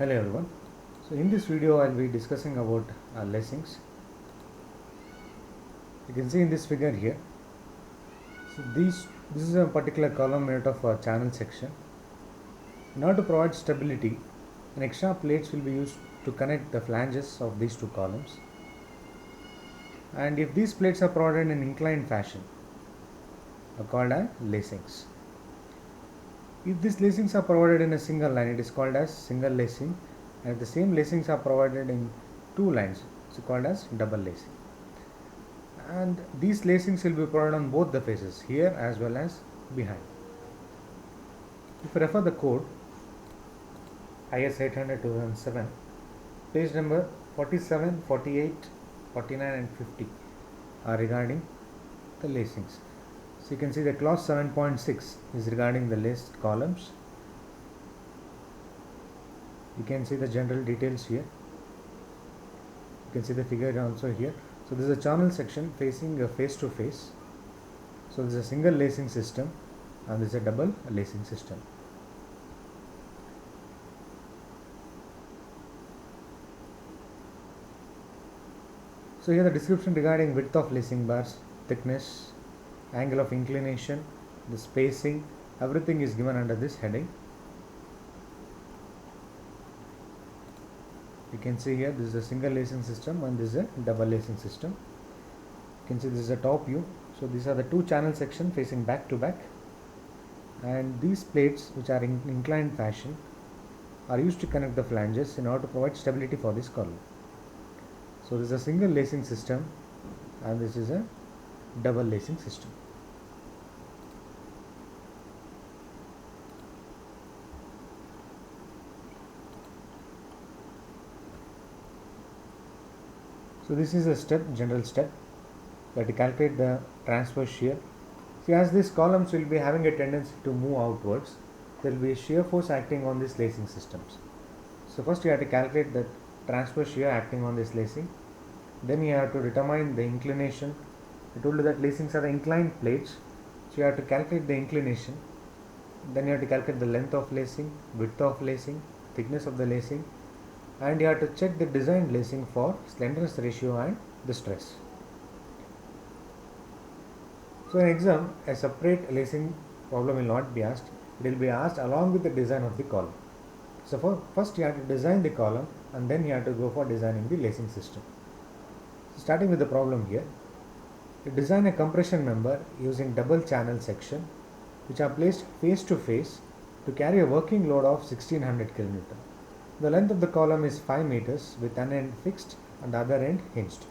Hello everyone. So in this video I'll be discussing about lacings. You can see in this figure here. So this is a particular column made of a channel section. In order to provide stability, an extra plates will be used to connect the flanges of these two columns. And if these plates are provided in inclined fashion, are called as lacings. If these lacings are provided in a single line, it is called as single lacing. And if the same lacings are provided in two lines, it's called as double lacing. And these lacings will be provided on both the faces, here as well as behind. If you refer the code IS 800-2007, page number 47, 48, 49 and 50 are regarding the lacings. So you can see the clause 7.6 is regarding the laced columns. You can see the general details here. You can see the figure also here. So this is a channel section facing face to face. So this is a single lacing system and this is a double lacing system. So here the description regarding width of lacing bars, thickness, angle of inclination, the spacing, everything is given under this heading. You can see here this is a single lacing system and this is a double lacing system. You can see this is a top view. So these are the two channel sections facing back to back, and these plates, which are in inclined fashion, are used to connect the flanges in order to provide stability for this column. So this is a single lacing system and this is a double lacing system. So this is a general step, that to calculate the transverse shear. See, as these columns will be having a tendency to move outwards, there will be a shear force acting on these lacing systems. So first you have to calculate the transverse shear acting on this lacing. Then you have to determine the inclination. I told you that lacings are the inclined plates, so you have to calculate the inclination. Then you have to calculate the length of lacing, width of lacing, thickness of the lacing, and you have to check the designed lacing for slenderness ratio and the stress. So in exam, a separate lacing problem will not be asked. It will be asked along with the design of the column. So first you have to design the column and then you have to go for designing the lacing system. So starting with the problem here, you design a compression member using double channel section which are placed face to face to carry a working load of 1600 kN. The length of the column is 5 meters with one end fixed and the other end hinged.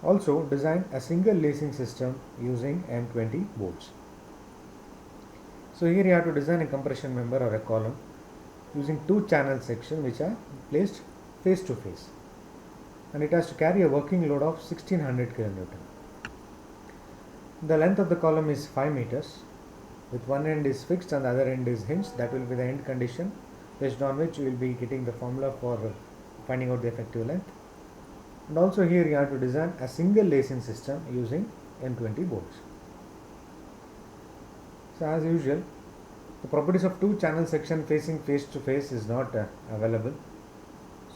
Also design a single lacing system using M20 bolts. So here you have to design a compression member or a column using two channel sections which are placed face to face, and it has to carry a working load of 1600 kN. The length of the column is 5 meters with one end is fixed and the other end is hinged. That will be the end condition, based on which you will be getting the formula for finding out the effective length. And also here you have to design a single lacing system using M20 bolts. So as usual, the properties of two channel section facing face to face is not available.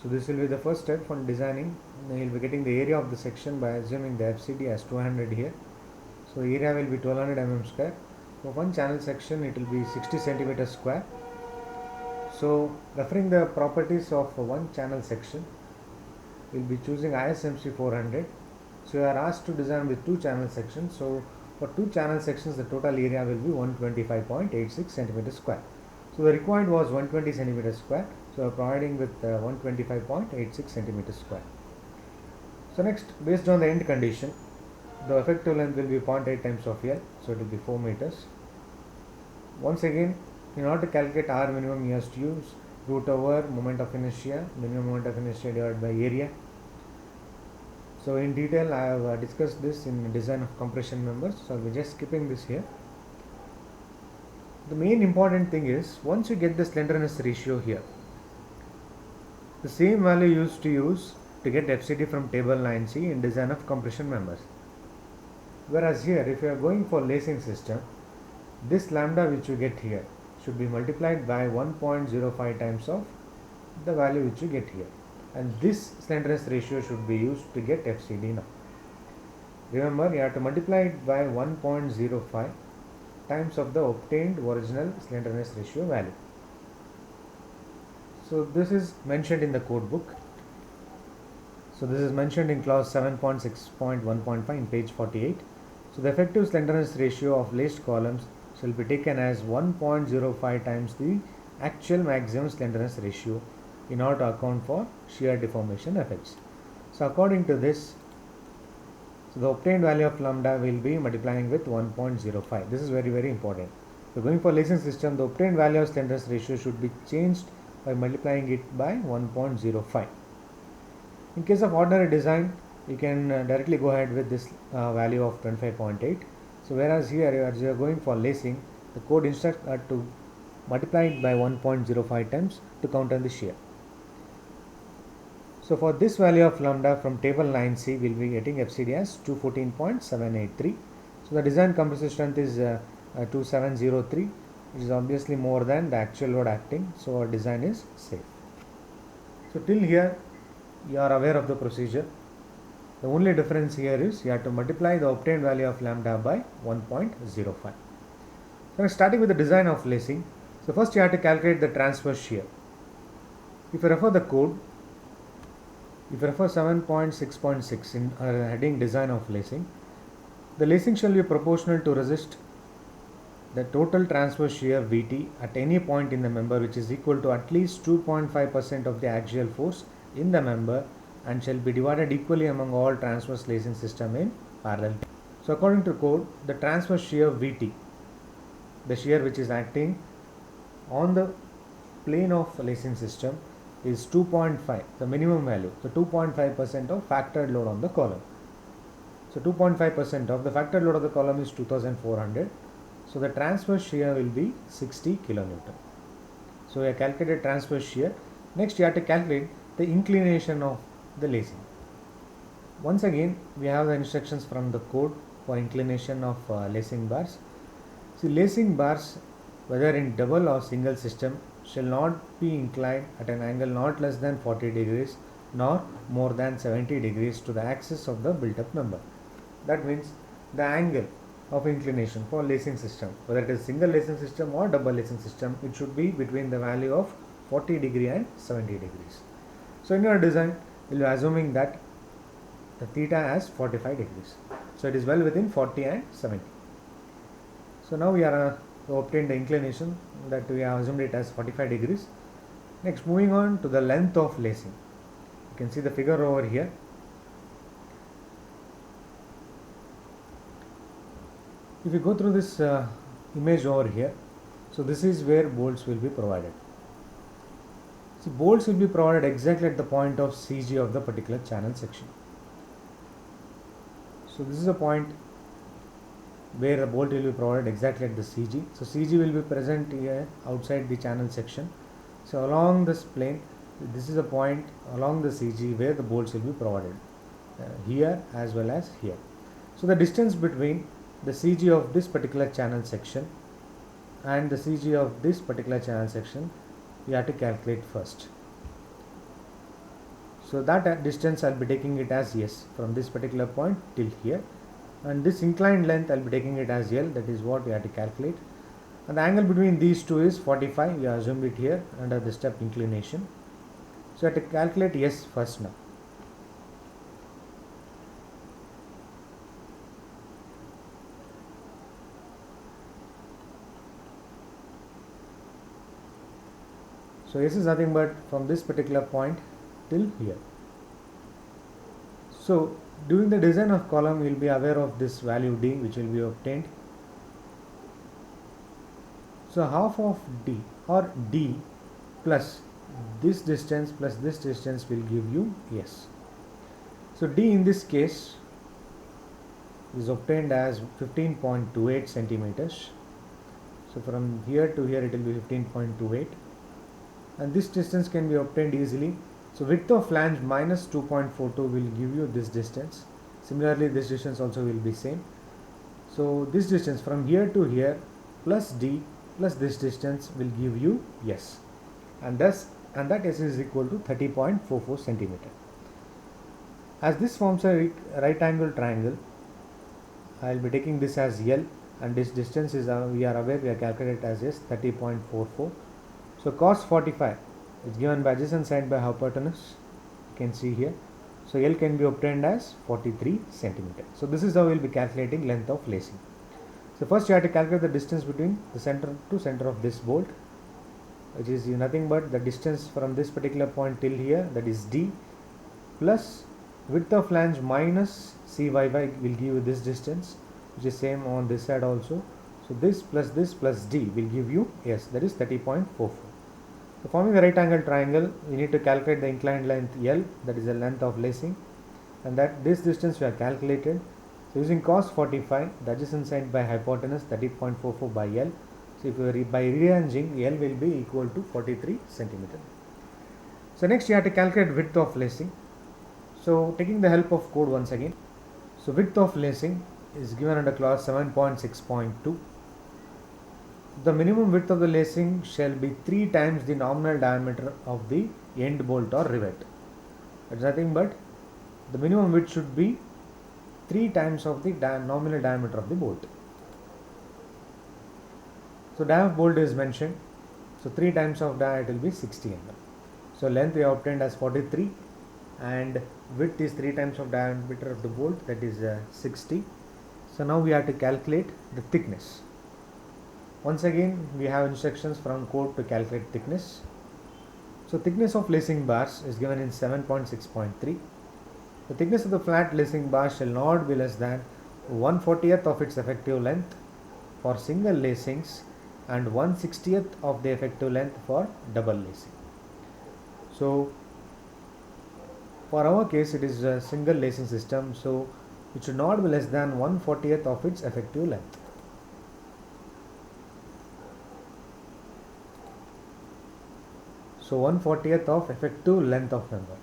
So this will be the first step for designing. You will be getting the area of the section by assuming the FCD as 200 here. So area will be 1200 mm square. For one channel section it will be 60 centimeters square. So referring the properties of one channel section, we will be choosing ISMC 400. So you are asked to design with two channel sections. So for two channel sections the total area will be 125.86 centimeters square. So the required was 120 centimeters square. So we are providing with 125.86 centimeters square. So next, based on the end condition, the effective length will be 0.8 times of L. So it will be 4 meters. Once again, in order to calculate R minimum, you have to use root over moment of inertia, minimum moment of inertia divided by area. So in detail I have discussed this in design of compression members, so I will be just skipping this here. The main important thing is, once you get the slenderness ratio here, the same value used to use to get FCD from table 9C in design of compression members. Whereas here, if you are going for lacing system, this lambda which you get here should be multiplied by 1.05 times of the value which you get here, and this slenderness ratio should be used to get FCD now. Remember, you have to multiply it by 1.05 times of the obtained original slenderness ratio value. So this is mentioned in the code book. So this is mentioned in clause 7.6.1.5 in page 48. So the effective slenderness ratio of laced columns shall be taken as 1.05 times the actual maximum slenderness ratio in order to account for shear deformation effects. So according to this, so the obtained value of lambda will be multiplying with 1.05. This is very important. So going for lacing system, the obtained value of slenderness ratio should be changed by multiplying it by 1.05. In case of ordinary design, you can directly go ahead with this value of 25.8. So whereas here as you are going for lacing, the code instructs to multiply it by 1.05 times to counter the shear. So for this value of lambda from table 9C, we will be getting FCD as 214.783. So the design compressive strength is 2703, which is obviously more than the actual load acting. So our design is safe. So till here you are aware of the procedure. The only difference here is you have to multiply the obtained value of lambda by 1.05. So starting with the design of lacing. So first you have to calculate the transverse shear. If you refer the code, if you refer 7.6.6 in heading design of lacing, the lacing shall be proportional to resist the total transverse shear Vt at any point in the member, which is equal to at least 2.5% of the axial force in the member, and shall be divided equally among all transverse lacing system in parallel. So according to code, the transverse shear Vt, the shear which is acting on the plane of lacing system, is 2.5, the minimum value, so 2.5% of factored load on the column. So 2.5% of the factored load of the column is 2400. So the transverse shear will be 60 kilonewton. So we have calculated transverse shear. Next you have to calculate the inclination of the lacing. Once again we have the instructions from the code for inclination of lacing bars. See, lacing bars, whether in double or single system, shall not be inclined at an angle not less than 40 degrees nor more than 70 degrees to the axis of the built up member. That means the angle of inclination for lacing system, whether it is single lacing system or double lacing system, it should be between the value of 40 degree and 70 degrees. So in your design, you will be assuming that the theta as 45 degrees. So it is well within 40 and 70. So now we are obtained the inclination, that we have assumed it as 45 degrees. Next, moving on to the length of lacing. You can see the figure over here. If you go through this image over here, so this is where bolts will be provided. See, bolts will be provided exactly at the point of CG of the particular channel section. So this is a point where the bolt will be provided exactly at the CG. So CG will be present here outside the channel section. So along this plane, this is a point along the CG where the bolts will be provided, here as well as here. So the distance between the CG of this particular channel section and the CG of this particular channel section, you have to calculate first. So that distance I will be taking it as S from this particular point till here, and this inclined length I will be taking it as L. That is what we have to calculate, and the angle between these two is 45. We have assumed it here under the step inclination. So I have to calculate S first now. So S is nothing but from this particular point till here. So during the design of column, we will be aware of this value D, which will be obtained. So half of D, or D plus this distance will give you S. So D in this case is obtained as 15.28 centimeters. So from here to here it will be 15.28, and this distance can be obtained easily. So width of flange minus 2.42 will give you this distance. Similarly, this distance also will be same. So this distance from here to here plus D plus this distance will give you S, and thus and that S is equal to 30.44 centimeter. As this forms a right angle triangle, I will be taking this as L, and this distance is we are aware we are calculated as S 30.44. So cos 45 is given by adjacent side by hypotenuse. You can see here. So L can be obtained as 43 centimeter. So this is how we will be calculating length of lacing. So first you have to calculate the distance between the center to center of this bolt, which is nothing but the distance from this particular point till here, that is D, plus width of flange minus Cyy will give you this distance, which is same on this side also. So this plus D will give you S, that is 30.44. So forming the right angle triangle, we need to calculate the inclined length L, that is the length of lacing, and that this distance we have calculated. So using cos 45, the adjacent side by hypotenuse 30.44 by L. So if you by rearranging, L will be equal to 43 centimeter. So next you have to calculate width of lacing. So taking the help of code once again. So width of lacing is given under clause 7.6.2. The minimum width of the lacing shall be 3 times the nominal diameter of the end bolt or rivet. It's nothing but the minimum width should be 3 times of the nominal diameter of the bolt. So diameter of bolt is mentioned. So 3 times of diameter will be 60 mm. So length we have obtained as 43, and width is 3 times of diameter of the bolt, that is 60. So now we have to calculate the thickness. Once again we have instructions from code to calculate thickness. So thickness of lacing bars is given in 7.6.3. The thickness of the flat lacing bar shall not be less than 1/40th of its effective length for single lacings and 1/60th of the effective length for double lacing. So for our case it is a single lacing system, so it should not be less than 1/40th of its effective length. So 1/40th of effective length of member,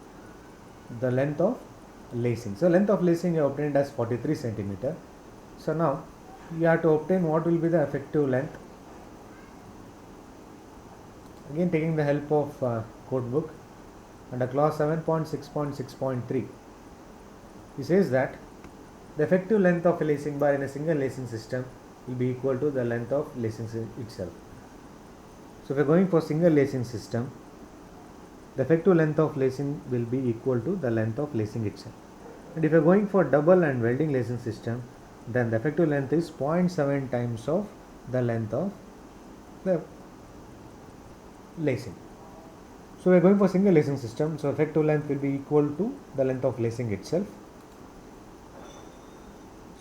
the length of lacing. So length of lacing you obtained as 43 centimeter. So now you have to obtain what will be the effective length. Again taking the help of code book under clause 7.6.6.3, he says that the effective length of a lacing bar in a single lacing system will be equal to the length of lacing itself. So if we are going for single lacing system, the effective length of lacing will be equal to the length of lacing itself. And if you are going for double and welding lacing system, then the effective length is 0.7 times of the length of the lacing. So we are going for single lacing system, so effective length will be equal to the length of lacing itself.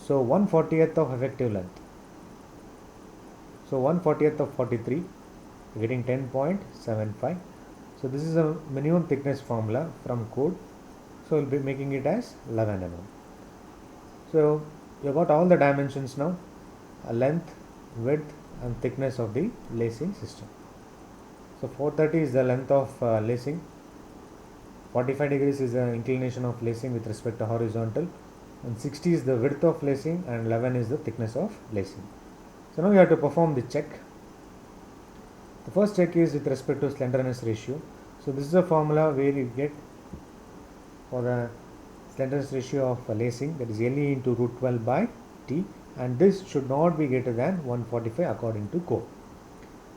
So 1/40th of effective length. So 1/40th of 43, getting 10.75. So this is a minimum thickness formula from code. So we'll be making it as 11 mm. So you got all the dimensions now: length, width, and thickness of the lacing system. So 430 is the length of lacing. 45 degrees is the inclination of lacing with respect to horizontal, and 60 is the width of lacing, and 11 is the thickness of lacing. So now you have to perform the check. The first check is with respect to slenderness ratio. So this is a formula where you get for the slenderness ratio of lacing, that is LE into root 12 by T, and this should not be greater than 145 according to code.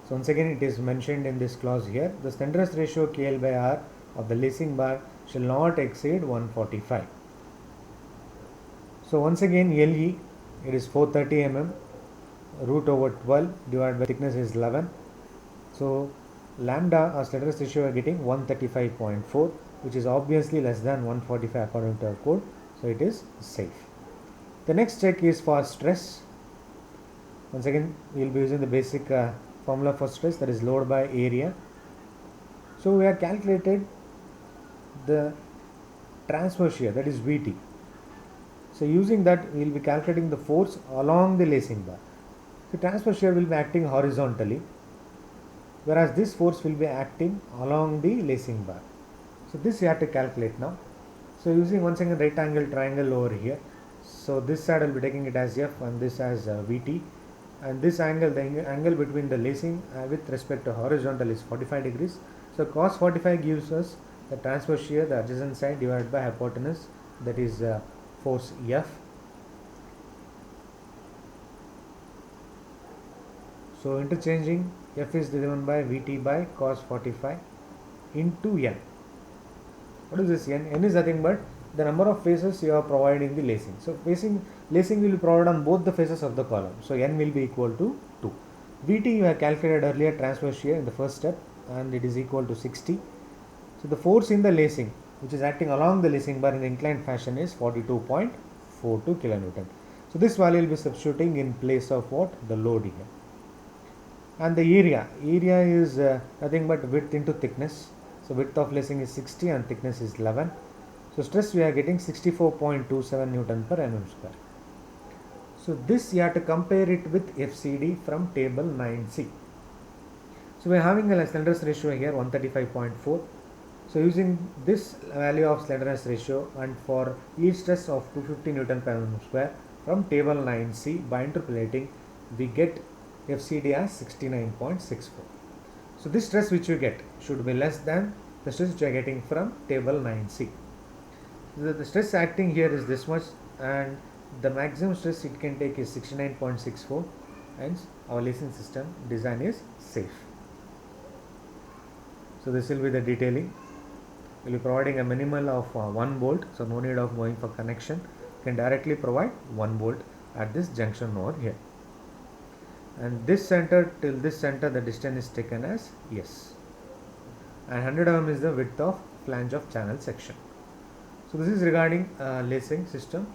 So once again it is mentioned in this clause here, the slenderness ratio KL by R of the lacing bar shall not exceed 145. So once again LE, it is 430 mm, root over 12 divided by thickness is 11. So lambda or slenderness ratio we are getting 135.4, which is obviously less than 145 according to our code, so it is safe. The next check is for stress. Once again we will be using the basic formula for stress, that is load by area. So we have calculated the transverse shear, that is VT. So using that we will be calculating the force along the lacing bar. So transverse shear will be acting horizontally, whereas this force will be acting along the lacing bar. So this you have to calculate now. So using once again right angle triangle over here. So this side I will be taking it as F and this as VT. and this angle, the angle between the lacing with respect to horizontal is 45 degrees. So cos 45 gives us the transverse shear, the adjacent side divided by hypotenuse, that is force F. So interchanging, F is given by Vt by cos 45 into N. What is this N? N is nothing but the number of faces you are providing the lacing. So lacing will be provided on both the faces of the column. So N will be equal to 2. Vt you have calculated earlier, transverse shear in the first step, and it is equal to 60. So the force in the lacing, which is acting along the lacing bar in the inclined fashion, is 42.42 kilonewton. So this value will be substituting in place of what? The load here. And the area is nothing but width into thickness. So width of lacing is 60 and thickness is 11. So stress we are getting 64.27 Newton per mm square. So this you have to compare it with FCD from table 9C. So we are having a slenderness ratio here 135.4. So using this value of slenderness ratio and for yield stress of 250 Newton per mm square from table 9C, by interpolating we get FCD as 69.64. So this stress which you get should be less than the stress which you are getting from table 9C. The stress acting here is this much, and the maximum stress it can take is 69.64. Hence our lacing system design is safe. So this will be the detailing. We will be providing a minimal of 1 bolt, so no need of going for connection. You can directly provide 1 bolt at this junction over here. And this center till this center the distance is taken as S. And 100 mm is the width of flange of channel section. So this is regarding lacing system.